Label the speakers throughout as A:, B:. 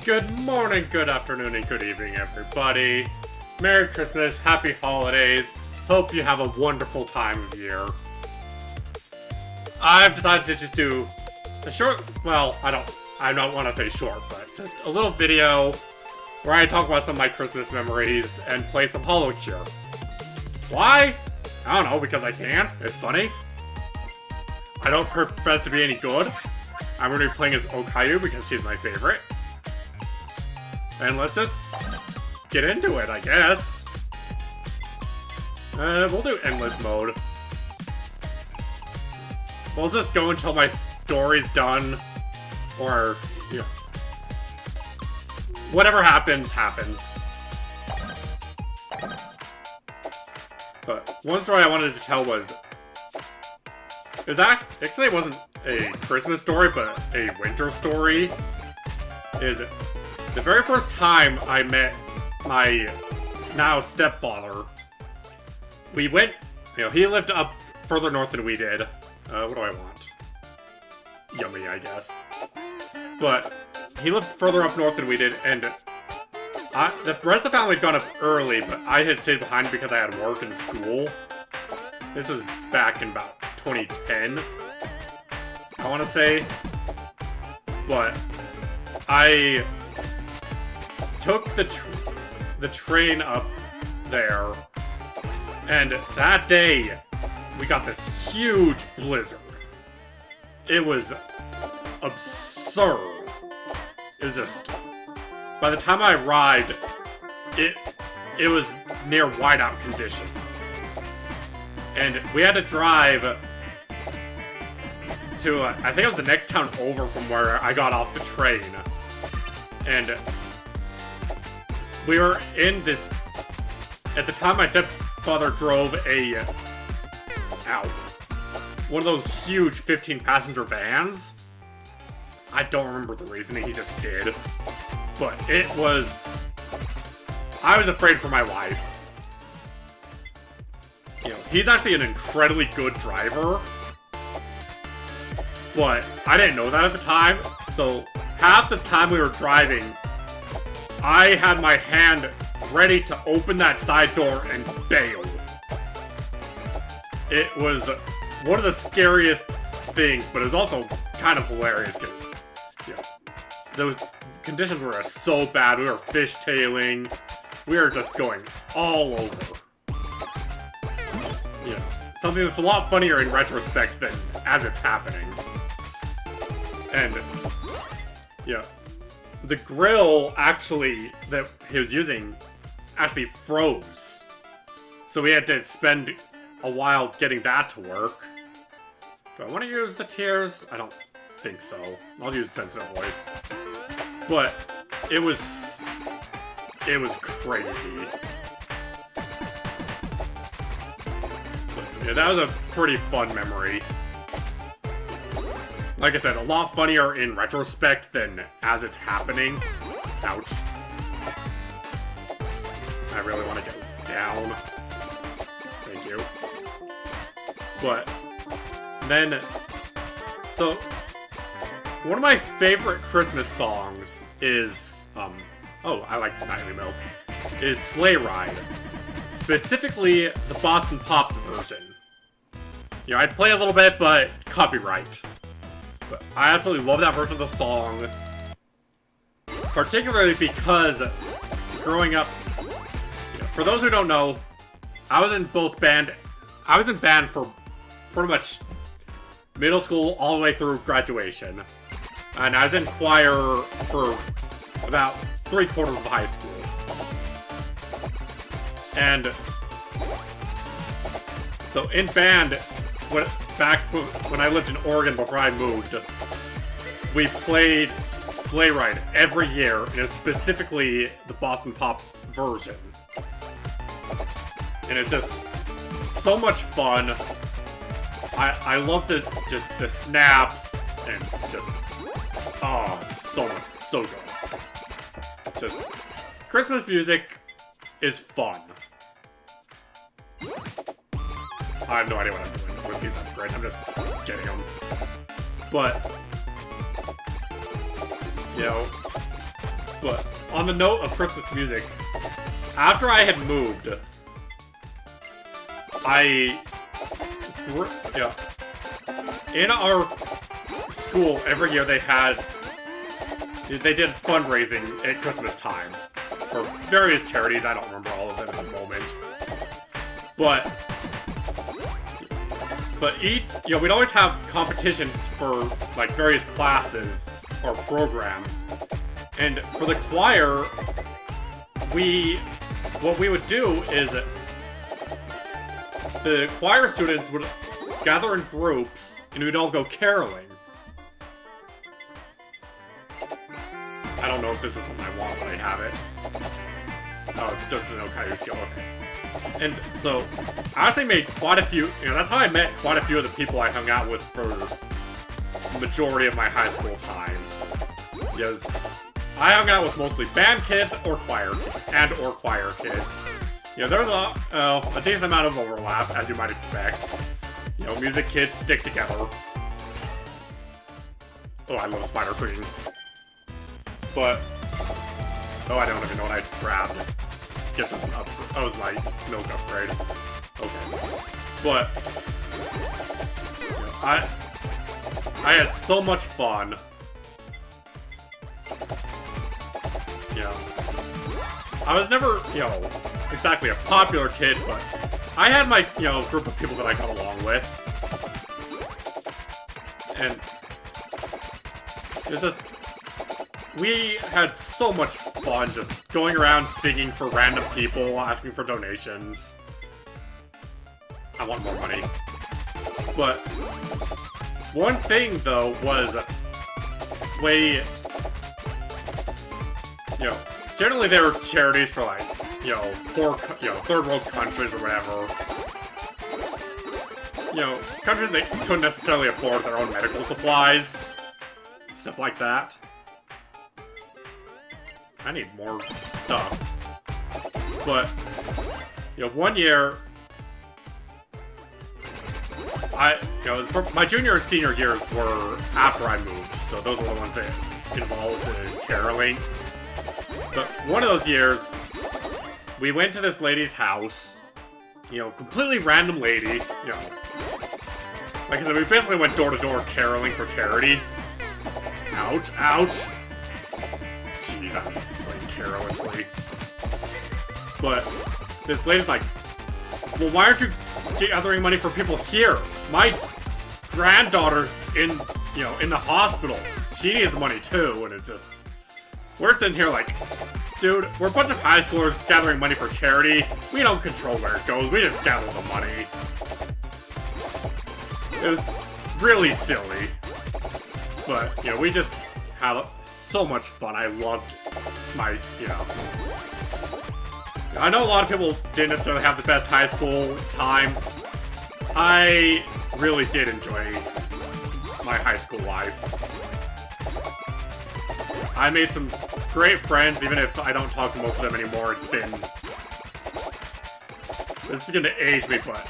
A: Good morning, good afternoon, and good evening, everybody. Merry Christmas, Happy Holidays. Hope you have a wonderful time of year. I've decided to just do a short, well, I don't want to say short, but just a little video where I talk about some of my Christmas memories and play some Holocure. Why? I don't know, because I can. It's funny. I don't profess to be any good. I'm going to be playing as Okayu because she's my favorite. And let's just get into it, I guess. We'll do endless mode. We'll just go until my story's done. Or, you know, whatever happens, happens. But one story I wanted to tell was... Actually, it wasn't a Christmas story, but a winter story. Is the very first time I met my now stepfather. We went, you know, he lived up further north than we did. What do I want? Yummy, I guess. But he lived further up north than we did, and the rest of the family had gone up early, but I had stayed behind because I had work and school. This was back in about 2010, I want to say. But I took the train up there, and that day we got this huge blizzard. It was absurd. It was just, by the time I arrived, it was near whiteout conditions. And we had to drive to, I think it was the next town over from where I got off the train. And we were in this, at the time my stepfather drove one of those huge 15-passenger vans. I don't remember the reasoning, he just did. But it was, I was afraid for my life. You know, he's actually an incredibly good driver. But I didn't know that at the time, so half the time we were driving, I had my hand ready to open that side door and bail. It was one of the scariest things, but it was also kind of hilarious. You know, those conditions were so bad. We were fishtailing. We were just going all over. You know, something that's a lot funnier in retrospect than as it's happening. And, yeah, the grill actually that he was using actually froze. So we had to spend a while getting that to work. Do I want to use the tears? I don't think so. I'll use sensitive voice. But it was crazy. But, yeah, that was a pretty fun memory. Like I said, a lot funnier in retrospect than as it's happening. Ouch. I really want to get down. Thank you. But then, so one of my favorite Christmas songs is, oh, I like Nightly Milk, is Sleigh Ride. Specifically, the Boston Pops version. You know, I'd play a little bit, but copyright. But I absolutely love that version of the song. Particularly because, growing up, you know, for those who don't know, I was in band for pretty much middle school all the way through graduation. And I was in choir for about 3/4 of high school. And so in band, back when I lived in Oregon before I moved, we played Sleigh Ride every year, and specifically the Boston Pops version. And it's just so much fun. I love the snaps and just so good. Just Christmas music is fun. I have no idea what I'm doing with these upgrades. I'm just getting them. But, you know, But on the note of Christmas music, after I had moved, in our school every year they did fundraising at Christmas time for various charities. I don't remember all of them at the moment, but we'd always have competitions for like various classes or programs, and for the choir, what we would do is the choir students would gather in groups and we'd all go caroling. I don't know if this is something I want, but I have it. Oh, it's just an Okayu skill, okay. And so, I actually made quite a few, that's how I met quite a few of the people I hung out with for the majority of my high school time. Because I hung out with mostly band kids or choir kids. There's a decent amount of overlap, as you might expect. Music kids stick together. Oh, I love Spider Queen. But, I don't even know what I grabbed. Get this up. Oh, it was my milk upgrade. Okay. But, I had so much fun. I was never, exactly a popular kid, but I had my, group of people that I got along with. And it's just, we had so much fun just going around singing for random people, asking for donations. I want more money. But one thing, though, was generally they were charities for, like, poor, third world countries or whatever. Countries that couldn't necessarily afford their own medical supplies. Stuff like that. I need more stuff. But, one year, my junior and senior years were after I moved, so those were the ones that involved caroling. But one of those years, we went to this lady's house, completely random lady, like I said, we basically went door to door caroling for charity. Ouch, ouch. Jeez, I'm playing carelessly. But this lady's like, well, why aren't you gathering money for people here? My granddaughter's in the hospital. She needs money too, and it's just, we're sitting here like, dude, we're a bunch of high schoolers gathering money for charity. We don't control where it goes. We just gather the money. It was really silly. But, we just had so much fun. I loved my, I know a lot of people didn't necessarily have the best high school time. I really did enjoy my high school life. I made some great friends, even if I don't talk to most of them anymore. This is gonna age me, but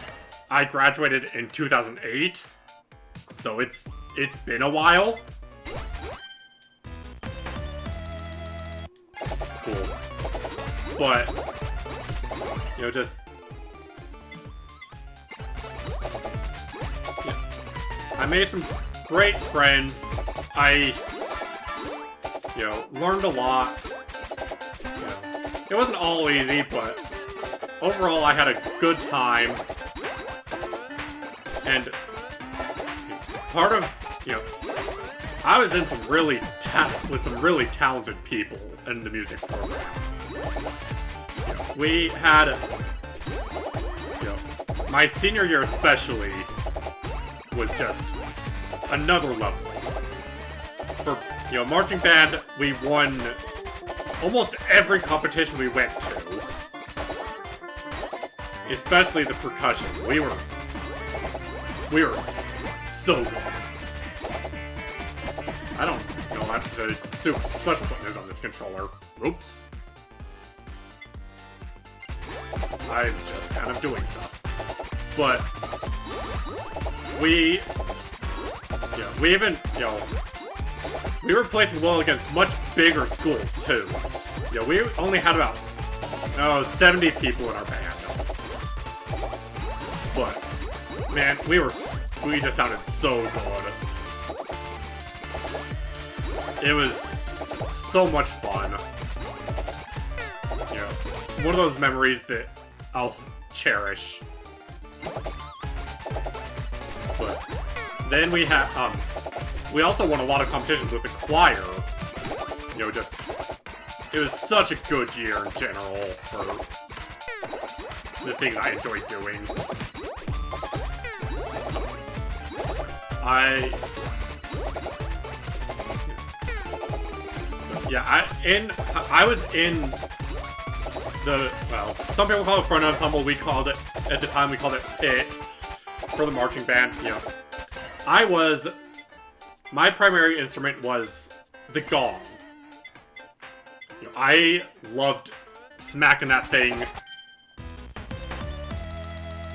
A: I graduated in 2008, so it's been a while. Cool. But, just... I made some great friends. I learned a lot. It wasn't all easy, but overall I had a good time. And part of, I was in some really with some really talented people in the music program. We had, my senior year especially was just another level. For, marching band, we won almost every competition we went to. Especially the percussion. We were so good. I don't know what the super special button is on this controller. Oops. I'm just kind of doing stuff. But we even, we were placing well against much bigger schools, too. You know, we only had about, 70 people in our band. But, man, we just sounded so good. It was so much fun. You know, one of those memories that I'll cherish. But then we had, we also won a lot of competitions with the choir. You know, just, it was such a good year in general for the things I enjoyed doing. I was in the, well, some people call it front ensemble, at the time we called it pit, for the marching band, you know. My primary instrument was the gong. You know, I loved smacking that thing.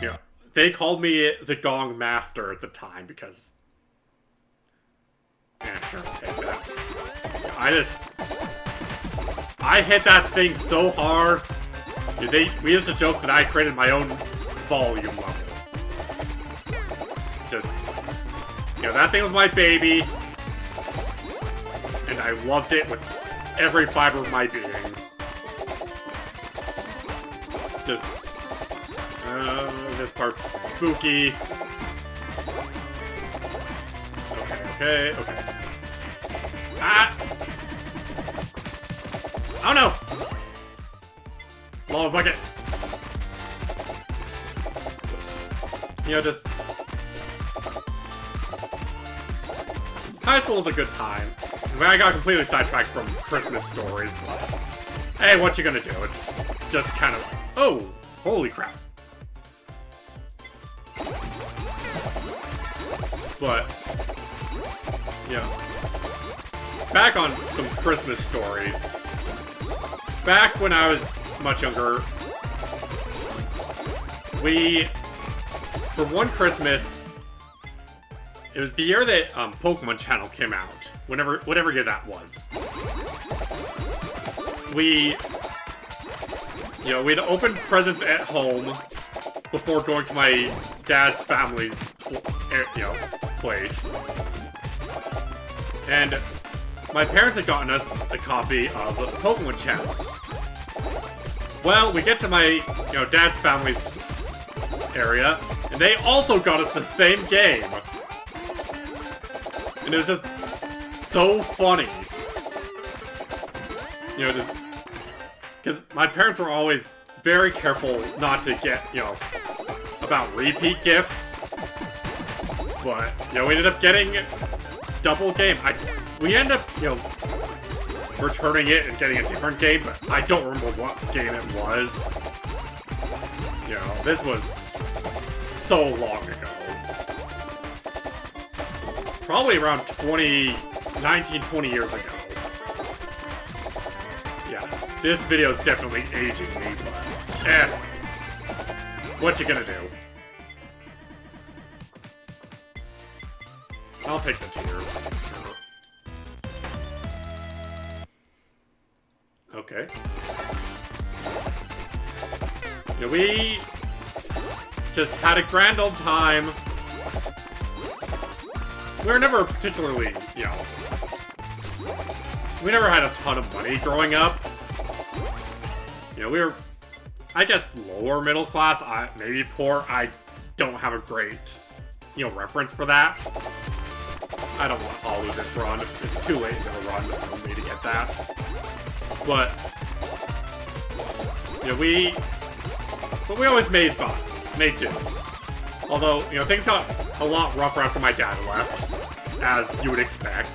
A: You know, they called me the gong master at the time because... Yeah, sure, I'll take that. I hit that thing so hard. We used to joke that I created my own volume level. Just, you know, that thing was my baby. And I loved it with every fiber of my being. Just, this part's spooky. Okay. Ah! Oh no! Lava bucket! You know, just... High school was a good time. I got completely sidetracked from Christmas stories, but... Hey, what you gonna do? It's just kind of... Oh! Holy crap. But... Yeah. Back on some Christmas stories. Back when I was much younger, for one Christmas, it was the year that Pokemon Channel came out, whatever year that was. We'd open presents at home before going to my dad's family's, place. And my parents had gotten us a copy of the Pokemon Channel. Well, we get to my, dad's family's area, and they also got us the same game. And it was just so funny. Because my parents were always very careful not to get, about repeat gifts. But, we ended up getting double game. We ended up, returning it and getting a different game, but I don't remember what game it was. This was so long ago. Probably around 20 years ago. Yeah, this video is definitely aging me, but what you gonna do? I'll take the tears, sure. Okay. We just had a grand old time. We were never particularly, we never had a ton of money growing up. We were, I guess, lower middle class, maybe poor. I don't have a great, reference for that. I don't want to follow this run. It's too late in the run for me to get that. But, we always made do. Although, things got a lot rougher after my dad left, as you would expect,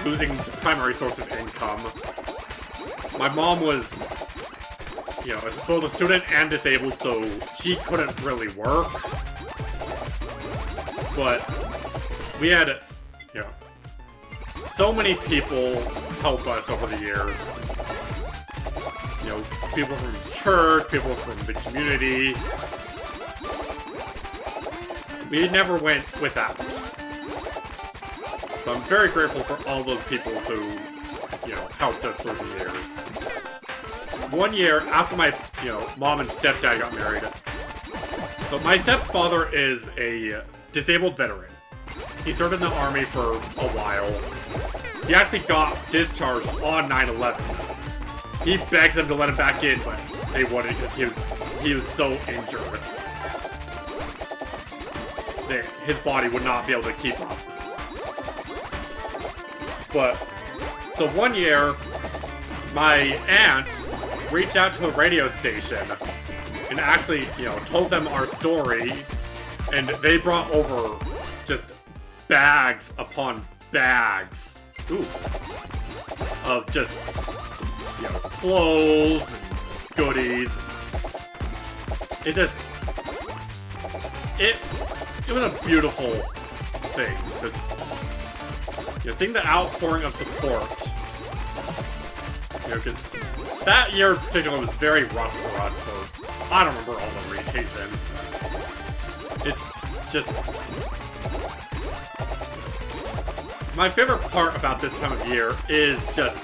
A: losing the primary source of income. My mom was, both a student and disabled, so she couldn't really work. But we had, so many people help us over the years. People from church, people from the community. We never went without. So I'm very grateful for all those people who, you know, helped us through the years. 1 year after my, you know, mom and stepdad got married. So my stepfather is a disabled veteran. He served in the army for a while. He actually got discharged on 9/11. He begged them to let him back in, but they wouldn't because he was so injured that his body would not be able to keep up. But so 1 year, my aunt reached out to a radio station and actually, you know, told them our story, and they brought over just bags upon bags, of just, you know, clothes and goodies. It was a beautiful thing. Just, you know, seeing the outpouring of support. You know, because that year in particular was very rough for us. I don't remember all the reasons. It's just... My favorite part about this time of year is just...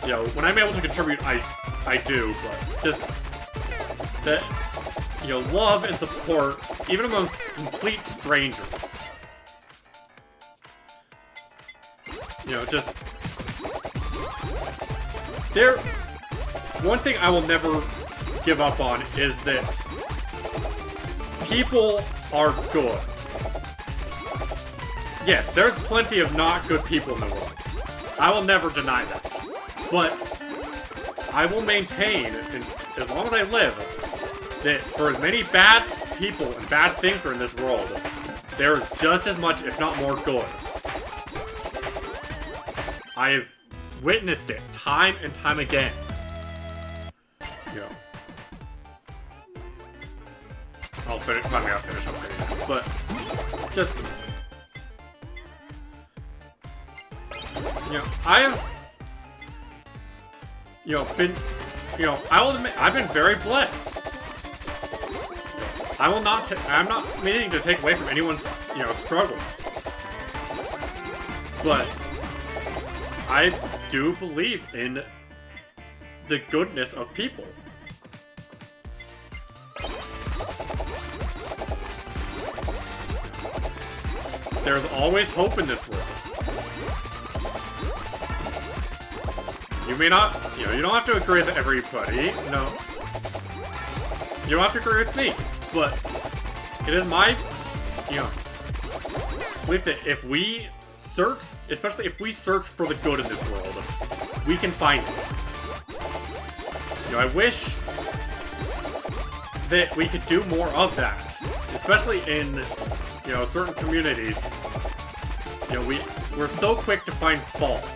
A: You know, when I'm able to contribute, I do, but just... That, you know, love and support, even amongst complete strangers. You know, just... One thing I will never give up on is that people are good. Yes, there's plenty of not good people in the world. I will never deny that. But I will maintain, as long as I live, that for as many bad people and bad things are in this world, there is just as much, if not more, good. I have witnessed it time and time again. You know. I'll finish up but just, you know, I have, you know, been, you know, I will admit, I've been very blessed. I will not, I'm not meaning to take away from anyone's, you know, struggles. But I do believe in the goodness of people. There's always hope in this world. You may not, you know, you don't have to agree with everybody, no. You don't have to agree with me, but it is my, you know, belief that if we search, especially if we search for the good in this world, we can find it. You know, I wish that we could do more of that, especially in, you know, certain communities. You know, we're so quick to find fault.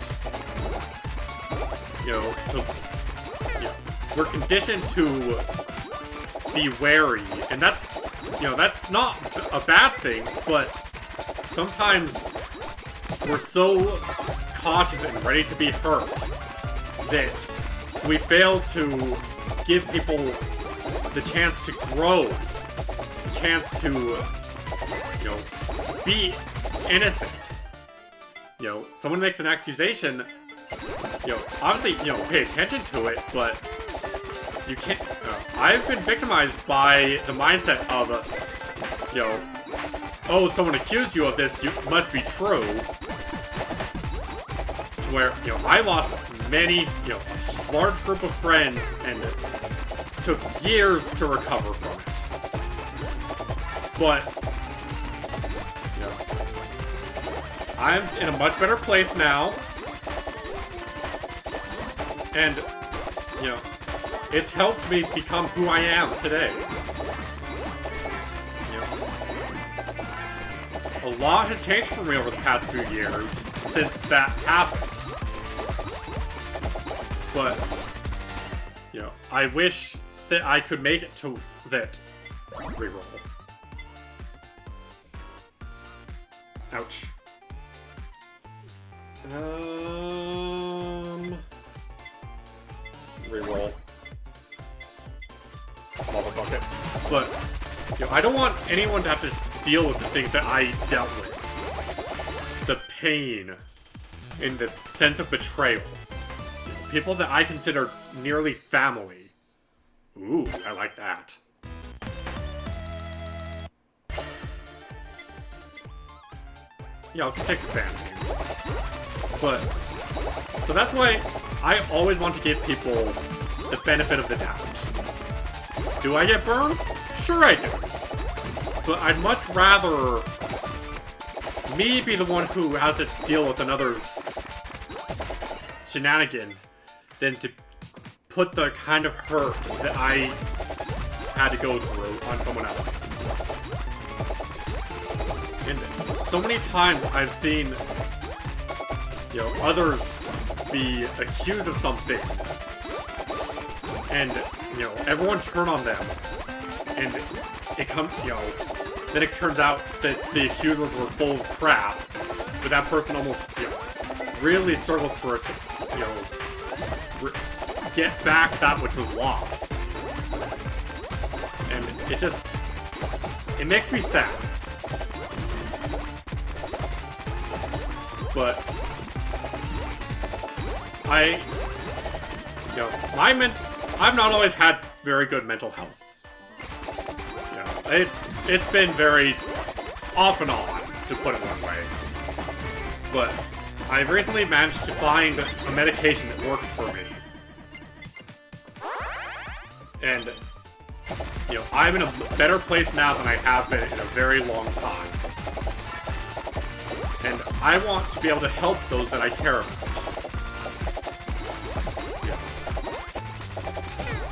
A: You know, we're conditioned to be wary, and that's, you know, that's not a bad thing, but sometimes we're so cautious and ready to be hurt that we fail to give people the chance to grow, the chance to, you know, be innocent. You know, someone makes an accusation, you know, obviously, you know, pay attention to it, but you can't, I've been victimized by the mindset of, you know, oh, someone accused you of this, you must be true. Where, you know, I lost many, you know, large group of friends, and it took years to recover from it. But, you know, I'm in a much better place now. And, you know, it's helped me become who I am today. You know, a lot has changed for me over the past few years since that happened. But, you know, I wish that I could make it to that reroll. Ouch. Reroll. Lava bucket. But, you know, I don't want anyone to have to deal with the things that I dealt with. pain in the sense of betrayal. People that I consider nearly family. Ooh, I like that. Yeah, I'll take the family. But, so that's why I always want to give people the benefit of the doubt. Do I get burned? Sure I do. But I'd much rather me be the one who has to deal with another's shenanigans than to put the kind of hurt that I had to go through on someone else. And so many times I've seen, you know, others be accused of something, and, you know, everyone turn on them, and it comes, you know, then it turns out that the accusers were full of crap, but that person almost, you know, really struggles to, you know, get back that which was lost. And it just, it makes me sad. But you know, I've not always had very good mental health. You know, it's been very off and on, to put it one way. But I've recently managed to find a medication that works for me. And, you know, I'm in a better place now than I have been in a very long time. And I want to be able to help those that I care about. Yeah.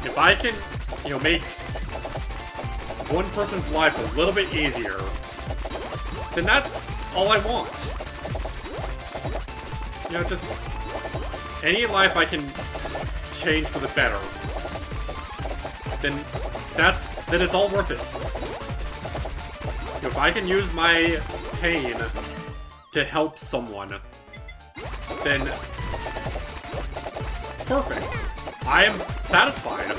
A: If I can, you know, make one person's life a little bit easier, then that's all I want. You know, just any life I can change for the better, then it's all worth it. You know, if I can use my pain to help someone, then perfect. I am satisfied.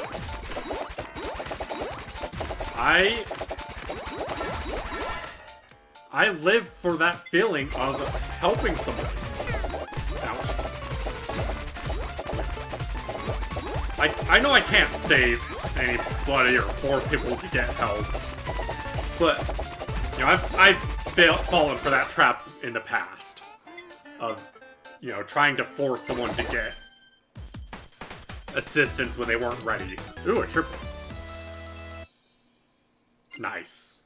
A: I live for that feeling of helping somebody. Ouch. I know I can't save anybody or force people to get help, but, you know, I've fallen for that trap in the past of, you know, trying to force someone to get assistance when they weren't ready. Ooh, a triple. Nice.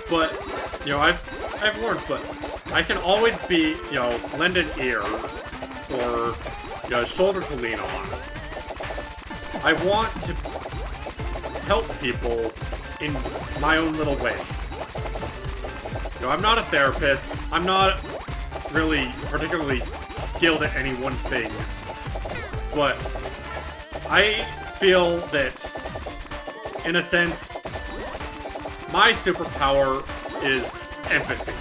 A: But, you know, I've learned, but I can always be, you know, lend an ear or, you know, a shoulder to lean on. I want to help people in my own little way. You know, I'm not a therapist. I'm not really particularly skilled at any one thing. But I feel that, in a sense, my superpower is empathy.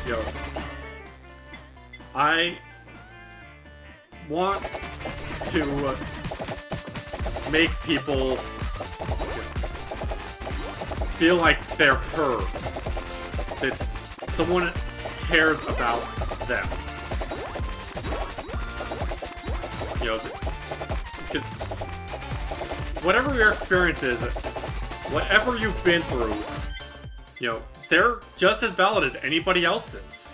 A: You know, I want to make people feel like they're heard, that someone cares about them. You know, because whatever your experience is, whatever you've been through, you know, they're just as valid as anybody else's.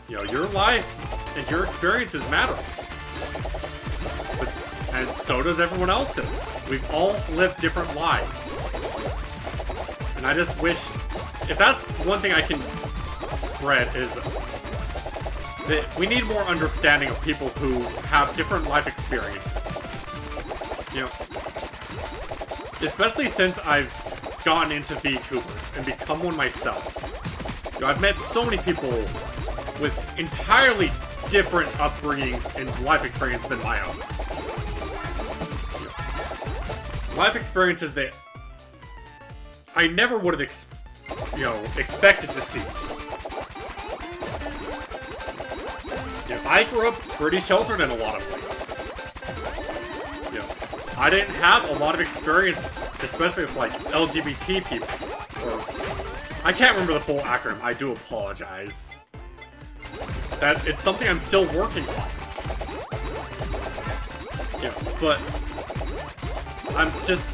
A: You know, your life and your experiences matter. And so does everyone else's. We've all lived different lives. And I just wish, if that's one thing I can spread, is that we need more understanding of people who have different life experiences. You know, especially since I've gotten into VTubers and become one myself. You know, I've met so many people with entirely different upbringings and life experience than my own. You know, life experiences that I never would have expected to see. You know, I grew up pretty sheltered in a lot of ways. You know, I didn't have a lot of experience, especially with, like, LGBT people, or I can't remember the full acronym. I do apologize. It's something I'm still working on. Yeah, but I'm just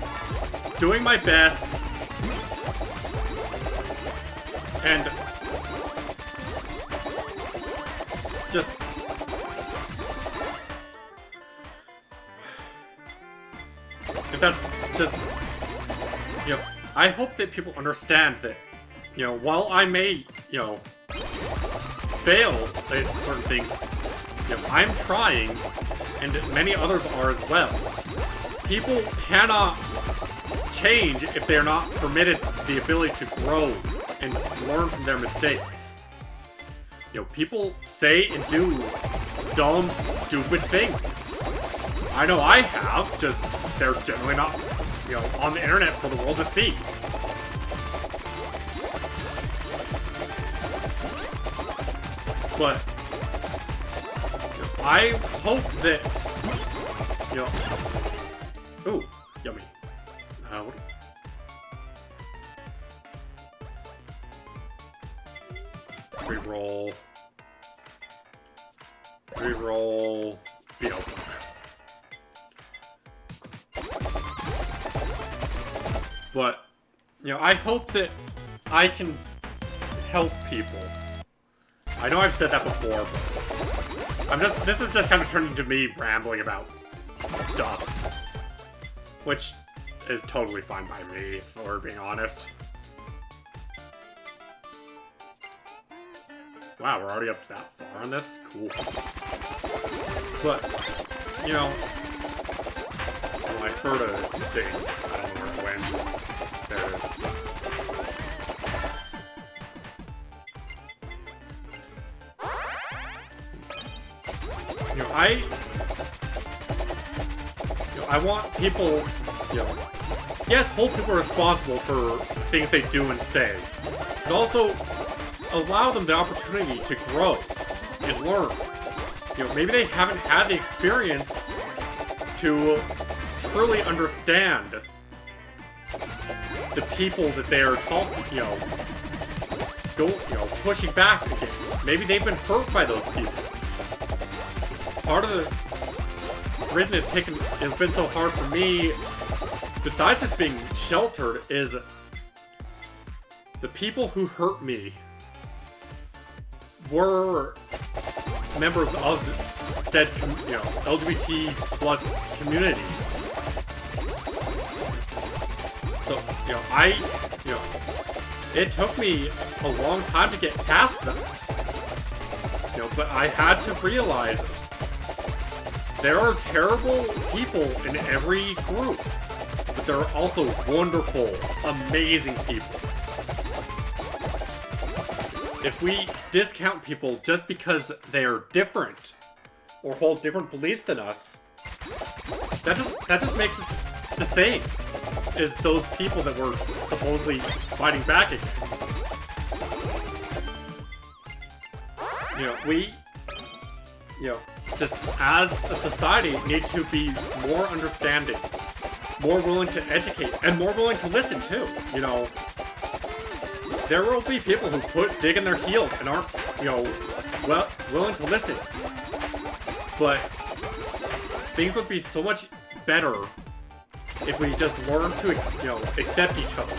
A: doing my best, and just if that's just, you know, I hope that people understand that, you know, while I may, you know, fail at certain things, you know, I'm trying, and many others are as well. People cannot change if they're not permitted the ability to grow and learn from their mistakes. You know, people say and do dumb, stupid things. I know I have, just they're generally not, you know, on the internet for the world to see. But you know, I hope that, you know, ooh, yummy. Reroll. Reroll. Be open. But, you know, I hope that I can help people. I know I've said that before, but this is just kind of turning into me rambling about stuff. Which is totally fine by me, if we're being honest. Wow, we're already up that far on this? Cool. But, you know, well, I heard a thing. I don't know where it went. There it is. You know, I want people, you know, yes, hold people responsible for things they do and say, but also allow them the opportunity to grow and learn. You know, maybe they haven't had the experience to truly understand the people that they are talking, you know, pushing back against. Maybe they've been hurt by those people. Part of the reason it's been so hard for me, besides just being sheltered, is the people who hurt me were members of said, you know, LGBT plus community. So, you know, it took me a long time to get past that. You know, but I had to realize there are terrible people in every group, but there are also wonderful, amazing people. If we discount people just because they are different or hold different beliefs than us, that just makes us the same as those people that we're supposedly fighting back against. You know, we, you know, just as a society need to be more understanding, more willing to educate, and more willing to listen too. You know, there will be people who dig in their heels and aren't, you know, willing to listen. But things would be so much better if we just learn to, you know, accept each other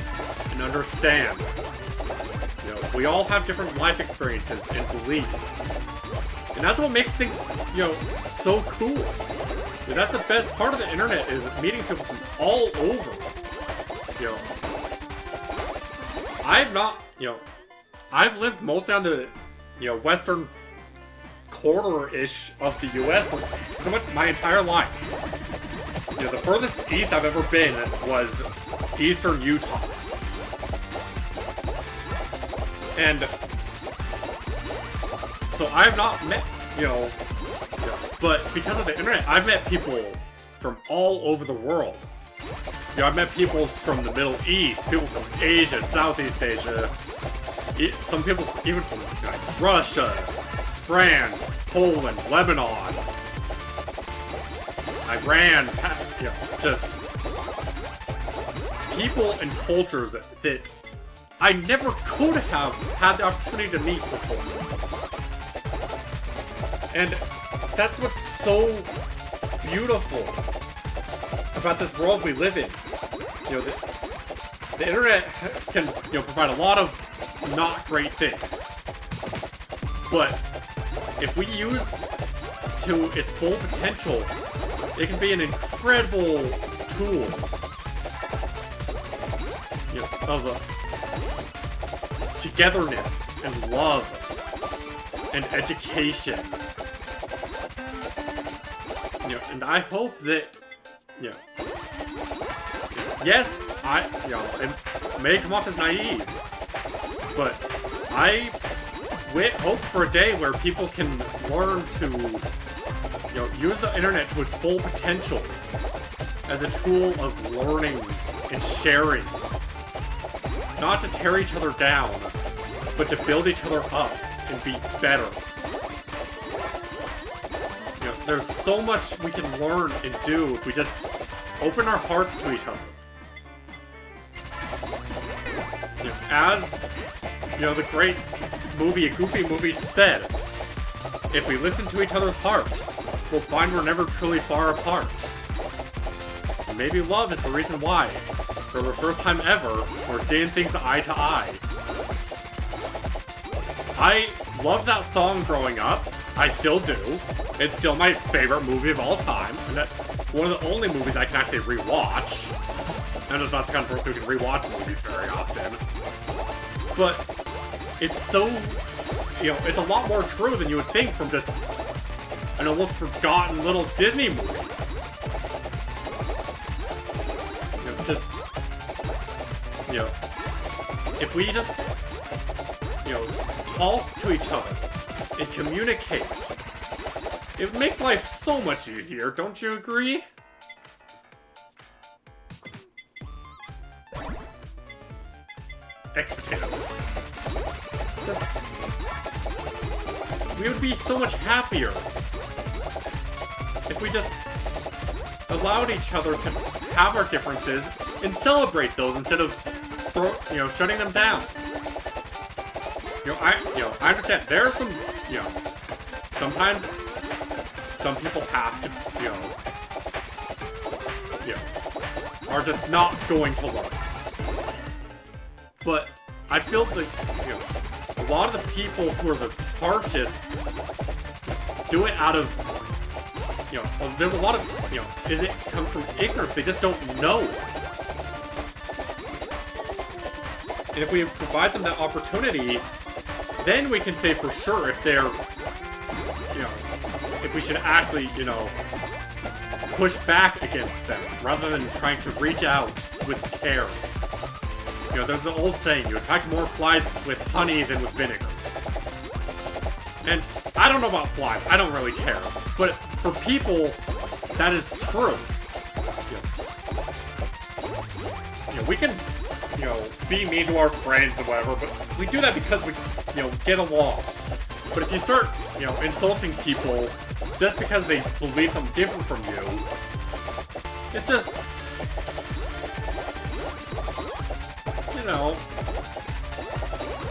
A: and understand. You know, we all have different life experiences and beliefs. And that's what makes things, you know, so cool. And that's the best part of the internet, is meeting people from all over. You know, I've lived mostly on the, you know, western quarter-ish of the US for pretty much my entire life. You know, the furthest east I've ever been was eastern Utah. And so I've not met, you know, but because of the internet, I've met people from all over the world. You know, I've met people from the Middle East, people from Asia, Southeast Asia, some people even from like Russia, France, Poland, Lebanon, Iran, you know, just people and cultures that I never could have had the opportunity to meet before. And that's what's so beautiful about this world we live in. You know, the internet can, you know, provide a lot of not great things. But if we use to its full potential, it can be an incredible tool, you know, of togetherness and love and education. You know, and I hope that, you know, yes, you know, it may come off as naive, but I hope for a day where people can learn to, you know, use the internet to its full potential as a tool of learning and sharing. Not to tear each other down, but to build each other up and be better. You know, there's so much we can learn and do if we just open our hearts to each other. You know, as, you know, the great movie, A Goofy Movie said, if we listen to each other's hearts, we'll find we're never truly far apart. And maybe love is the reason why, for the first time ever, we're seeing things eye to eye. I loved that song growing up. I still do. It's still my favorite movie of all time, and that's one of the only movies I can actually rewatch. I'm just not the kind of person who can rewatch movies very often. But it's so, you know, it's a lot more true than you would think from just an almost forgotten little Disney movie. You know, just, you know, if we just, you know, talk to each other and communicate, it would make life so much easier, don't you agree? X-Potato. We would be so much happier if we just allowed each other to have our differences and celebrate those instead of, you know, shutting them down. You know, I understand there are some, you know, sometimes some people have to, you know, are just not going to learn. But I feel like, you know, a lot of the people who are the harshest do it out of, you know, well, there's a lot of, you know, it comes from ignorance. They just don't know. And if we provide them that opportunity, then we can say for sure if they're, you know, if we should actually, you know, push back against them rather than trying to reach out with care. You know, there's the old saying, you attack more flies with honey than with vinegar. And I don't know about flies, I don't really care. But for people, that is true. You know, we can, you know, be mean to our friends and whatever, but we do that because we, you know, get along. But if you start, you know, insulting people just because they believe something different from you, it's just, you know,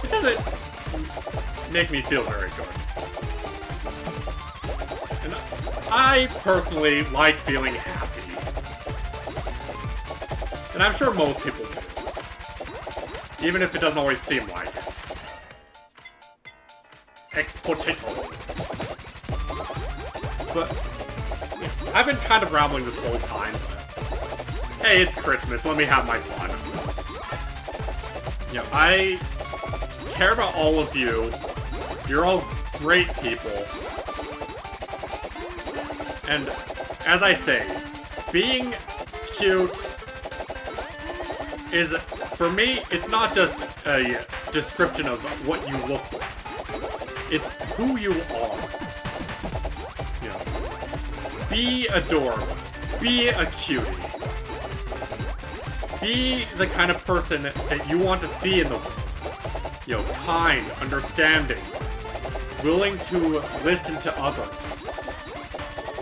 A: it doesn't make me feel very good. And I personally like feeling happy. And I'm sure most people do. Even if it doesn't always seem like it. Ex-potato. But, yeah, I've been kind of rambling this whole time, but hey, it's Christmas, let me have my fun. You know, I care about all of you. You're all great people. And, as I say, being cute is, for me, it's not just a description of what you look like. It's who you are. You know, be adorable. Be a cutie. Be the kind of person that you want to see in the world. You know, kind, understanding, willing to listen to others.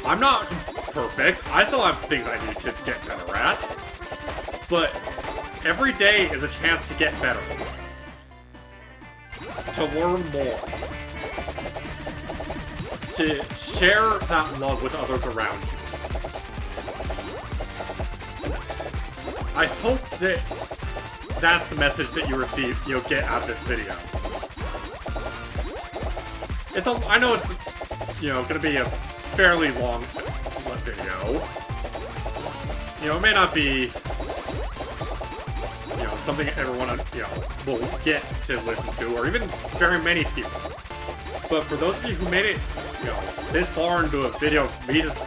A: I'm not perfect. I still have things I need to get better at. But every day is a chance to get better. to learn more, to share that love with others around you. I hope that that's the message that you'll get out of this video. I know it's, gonna be a fairly long video. It may not be, something everyone, will get to listen to, or even very many people. But for those of you who made it, this far into a video of me just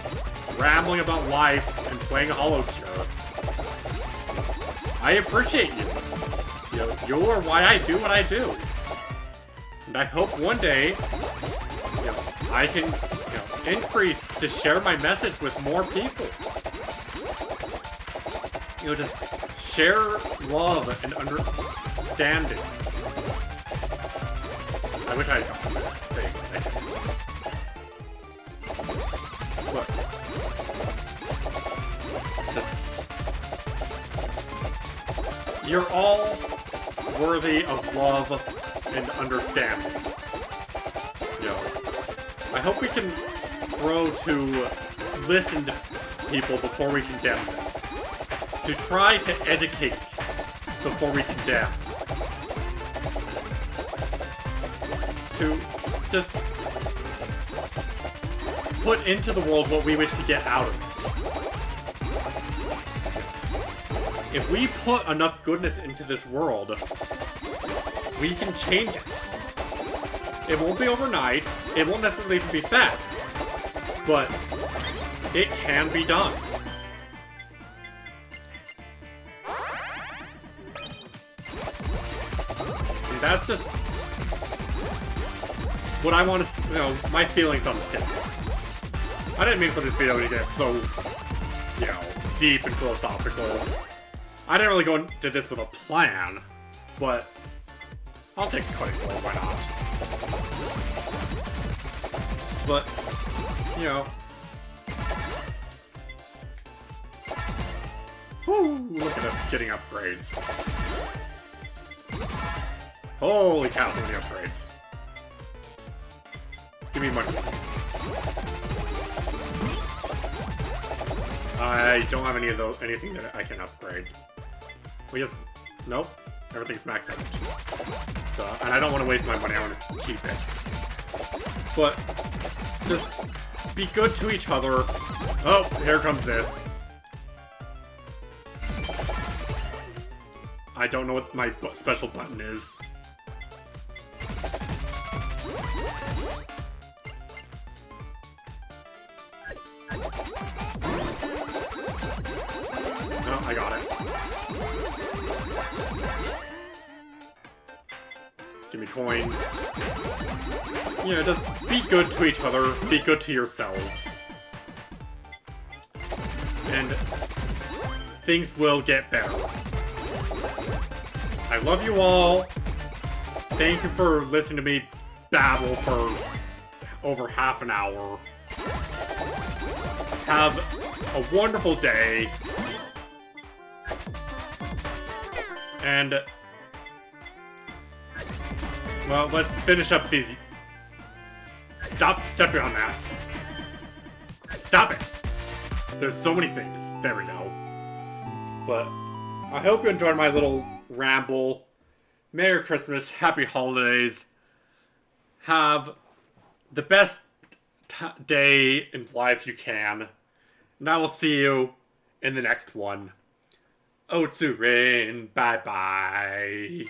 A: rambling about life and playing Holocure, I appreciate you. You're why I do what I do. And I hope one day, I can, increase to share my message with more people. Just share love and understanding. I wish I had gotten that thing. Look. You're all worthy of love and understanding. I hope we can grow to listen to people before we condemn them. To try to educate before we condemn. To just put into the world what we wish to get out of it. If we put enough goodness into this world, we can change it. It won't be overnight, it won't necessarily be fast, but it can be done. And that's just what I want to, my feelings on this. I didn't mean for this video to get so, deep and philosophical. I didn't really go into this with a plan, but I'll take a cutting roll, why not? But, whoo, look at us getting upgrades. Holy cow, so many upgrades. Give me money. I don't have any of those, anything that I can upgrade. Nope, everything's maxed out. So, and I don't want to waste my money, I want to keep it. But, just be good to each other. Oh, here comes this. I don't know what my special button is. No, I got it. Give me coins. Just be good to each other, be good to yourselves. And things will get better. I love you all. Thank you for listening to me babble for over half an hour. Have a wonderful day. And, well, let's finish up these. Step on that. Stop it. There's so many things. There we go. But I hope you enjoyed my little ramble. Merry Christmas. Happy holidays. Have the best day in life you can. And I will see you in the next one. Orin, bye-bye.